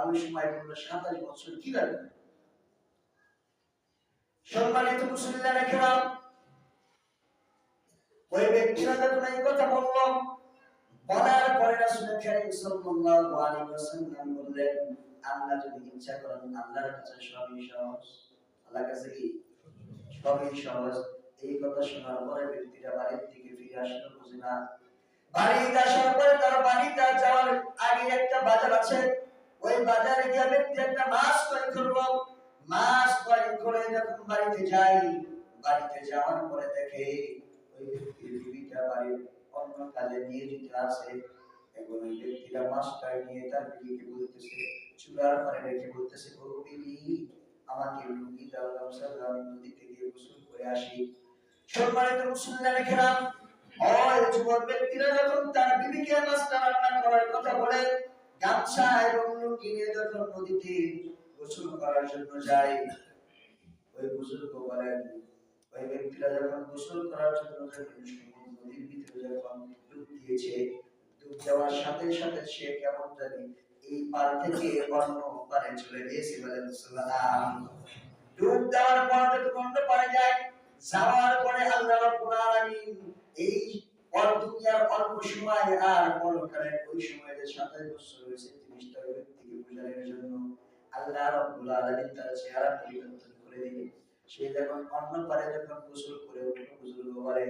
আর ওই সময় বলল 27 বছর কিভাবে। সম্মানিত মুসলিমরা কেরাম, ওই ব্যক্তিরা যখন এই কথা বলল, বলার পরে রাসূল কারীম সাল্লাল্লাহু আলাইহি ওয়াসাল্লাম বললেন, আল্লাহ যদি ইচ্ছা করেন আল্লাহর কাছে সবই সহজ। আল্লাহর কাছে কি সবই সহজ। এই কথা শোনার পরে ব্যক্তিরা বাড়ির দিকে ফিরে আসলো, বুঝে না। বাড়িতে আসার পরে তার বাড়িতে যাওয়ার আগে একটা বাজার আছে, ওই বাজারে গিয়ে ব্যক্তি একটা মাছ ক্রয় করলো। মাছ ক্রয় করে যখন বাড়িতে যাই, বাড়িতে যাওয়ার পরে দেখে ওই ব্যক্তির বিবিটা বাড়ির অন্য কাজে নিয়োজিত আছে। এখন ওই ব্যক্তিরা মাছটা নিয়ে তার বিবিকে বলতেছে, চুলার পারে রেখে বলতেছে, ও বিবি, আমাকে লুঙ্গি দাও, গামছা দাও, আমি নদীতে গিয়ে গোসল করে আসি। সম্মানিত মুসলিমরা কেরাম, ওই যুবক ব্যক্তিরা যখন তার বিবিকে মাছটা রান্না করার কথা বলে, গামছা এবং লুঙ্গি নিয়ে যখন নদীতে গোসল করার জন্য যায়, ওই বুজুর্গ বলেন, ওই ব্যক্তিরা যখন গোসল করার জন্য নদীর ভিতরে যখন ডুব দিয়েছে, ডুব দেওয়ার সাথে সাথে সে কেমন জানি এই পার থেকে অন্য পারে চলে গিয়েছে। বলেন সুবহানাল্লাহ। ডুব দেওয়ার পর যখন অন্য পারে যায়, যাওয়ার পরে আল্লাহ রাব্বুল আলামিন এই দুনিয়ার অল্প সময় আর পরকালের ওই সময় যে 27 বছর হয়েছে, জিনিসটা ওই ব্যক্তিকে বোঝানোর জন্য আল্লাহ রাব্বুল আলামিন তার চেহারা পরিবর্তন করে দিলেন। সে যখন অন্য পারে যখন গোসল করে উঠলো, বুজুর্গ বলে,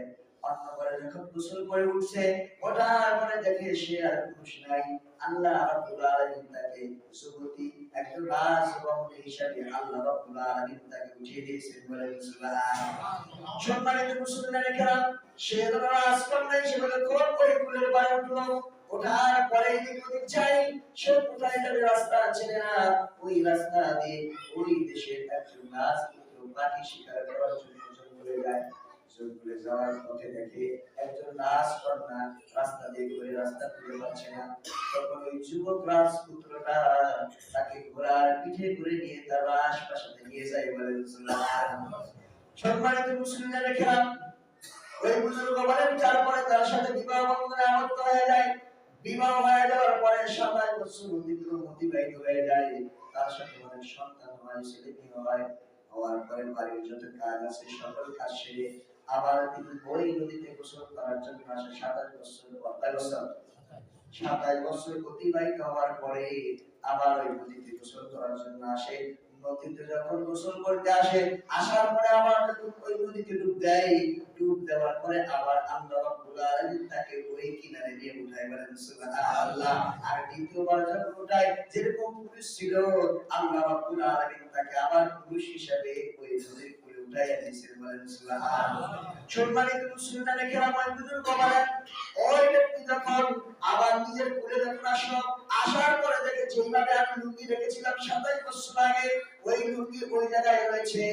অন্য পারে যখন গোসল করে উঠছে, ওঠার পরে দেখে সে আর পুরুষ নাই। আল্লাহ রাব্বুল আলামিন তাকে যুবতী একজন রাজকন্যা হিসেবে আল্লাহ রাব্বুল আলামিন তাকে উঠিয়ে দিয়েছেন। বলেন সুবহানাল্লাহ। সম্মানিত মুসলিমরা কেরাম, সে রাজকন্যা হিসেবে যখন ওই কুলের পারে উঠলো, ওঠার পরে যদি চাই সে কোথায় যাবে রাস্তা ছেড়ে না, ওই রাস্তা দিয়ে ওই দেশের একজন রাজপুত্র পাখি শিকার করার জন্য জঙ্গলে যায়। জঙ্গলে যাওয়ার পথে দেখে একজন রাজকন্যা রাস্তা দিয়ে ঘুরে রাস্তা খুঁজে পাচ্ছে না। তখন ওই যুবক রাজপুত্রটা তাকে ঘোড়ার পিঠে করে নিয়ে তার রাজপ্রাসাদে নিয়ে যায়। বলেন সুবহানাল্লাহ। সম্মানিত মুসলিমরা কেরাম, ওই বুজুর্গ বলেন, তারপরে তার সাথে বিবাহ বন্ধনে আবদ্ধ হয়ে যায়। বিবাহ হয়ে যাওয়ার পরে 27 বছর অতিবাহিত হয়ে যায়। তার সাথে অনেক সন্তান হয়, ছেলে মেয়ে হয়। হওয়ার পরে বাড়ির যত কাজ আছে সকল কাজ সেরে আবার তিনি ওই নদীতে গোসল করার জন্য আসে। 27 বছর পর, 27 বছর অতিবাহিত হওয়ার পরে আবার ওই নদীতে গোসল করার জন্য আসে। নদীতে যখন গোসল করতে আসে, আসার পরে আবার যখন ওই নদীতে ডুব দেয়, ডুব দেওয়ার পরে আবার আল্লাহ রাব্বুল আলামিন তাকে ওই কিনারে নিয়ে উঠায়। বলেন সুবহানাল্লাহ। আর দ্বিতীয়বার যখন উঠায়, যেরকম পুরুষ ছিল, আল্লাহ রাব্বুল আলামিন তাকে আবার পুরুষ হিসেবে ওই নদীর কূলে উঠাইয়া দিয়েছেন। বলেন সুবহানাল্লাহ। সম্মানিত মুসলিমরা কেরাম, ওই বুজুর্গ বলেন, ওই ব্যক্তি যখন আবার নিজের কূলে যখন আসলো, আসার পরে দেখে যেইভাবে আমি লুঙ্গি রেখেছিলাম 27 বছর আগে, ওই লুঙ্গি ওই জায়গায় রয়েছে।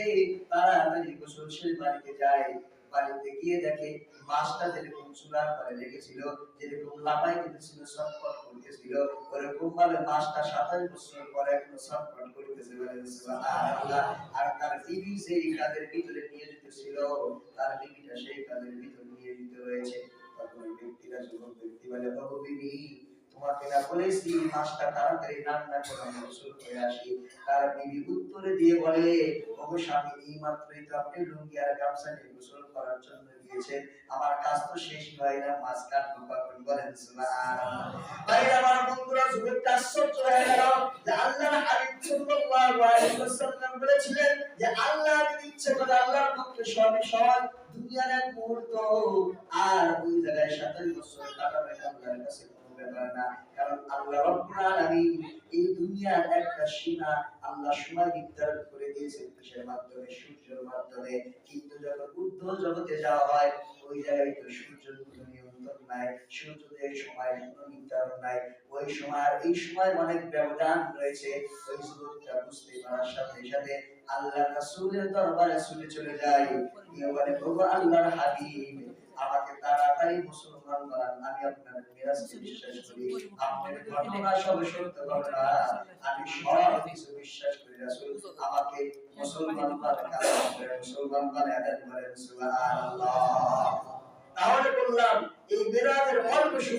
তাড়াতাড়ি গোসল সেরে বাড়িতে যায়। বাড়িতে গিয়ে দেখে মাছটা যেরকম চুলার পরে রেখেছিল, যেরকম লাপাই দিতেছিল, ছটফট করতেছিল, ওরকম ভাবে মাছটা 27 বছর পরে এখনো ছটফট করতেছে। বলেন সুবহানাল্লাহ। আর তার বিবি সেই কাজের ভিতরে নিয়োজিত ছিল, তার বিবিটা সেই কাজের ভিতরে নিয়োজিত রয়েছে। তখন ওই ব্যক্তিরা যখন ব্যক্তি বলে, ও বিবি, তোমাকে না বলেছি মাছটা তাড়াতাড়ি রান্না করে গোসল করে আসি। তার বিবি উত্তরে দিয়ে বলে, ও স্বামী, এই মাত্রই তো আপনি লুঙ্গি আর গামছা নিয়ে গোসল করার জন্য গিয়েছেন, আমার কাজ তো শেষ হয় না, মাছ কাটবো কখন। বলেন সুবহানাল্লাহ। ভাই আমার বন্ধুরা, যুবকটা আশ্চর্য হয়ে গেল যে আল্লাহর হাবিব সাল্লাল্লাহু আলাইহি ওয়াসাল্লাম বলেছিলেন যে আল্লাহ যদি ইচ্ছে করে আল্লাহর পক্ষে সবই সহজ। দুনিয়ার এক মুহূর্ত আর ওই জায়গায় 27 বছর কাটানো আল্লাহর কাছে ব্যাপার না। কারণ আল্লাহ রাব্বুল আলামিন এই দুনিয়ার একটা সীমা আল্লাহ সময় নির্ধারণ করে দিয়েছেন কিসের মাধ্যমে? সূর্যের মাধ্যমে। কিন্তু যখন ঊর্ধ্ব জগতে যাওয়া হয়, ওই জায়গায় তো সূর্যের কোনো নিয়ন্ত্রণ নাই, সূর্যোদয়ের সময় কোনো নির্ধারণ নাই। ওই সময় আর এই সময় অনেক ব্যবধান রয়েছে। ওই যুবকটা বুঝতে পারার সাথে সাথে আল্লাহ রাসূলের দরবারে ছুটে চলে যায়। গিয়ে বলে, ওগো আল্লাহর হাবিব, আমাকে তাড়াতাড়ি মুসলমান বানান, আমি আপনার মিরাজকে বিশ্বাস করি, আপনার ঘটনা সব সত্য ঘটনা, আমি সব কিছু বিশ্বাস করি রাসূল, আমাকে মুসলমান বানান, মুসলমান বানায় দেন। বলেন সুবহানাল্লাহ। তাহলে বললাম এই মিরাজের অল্প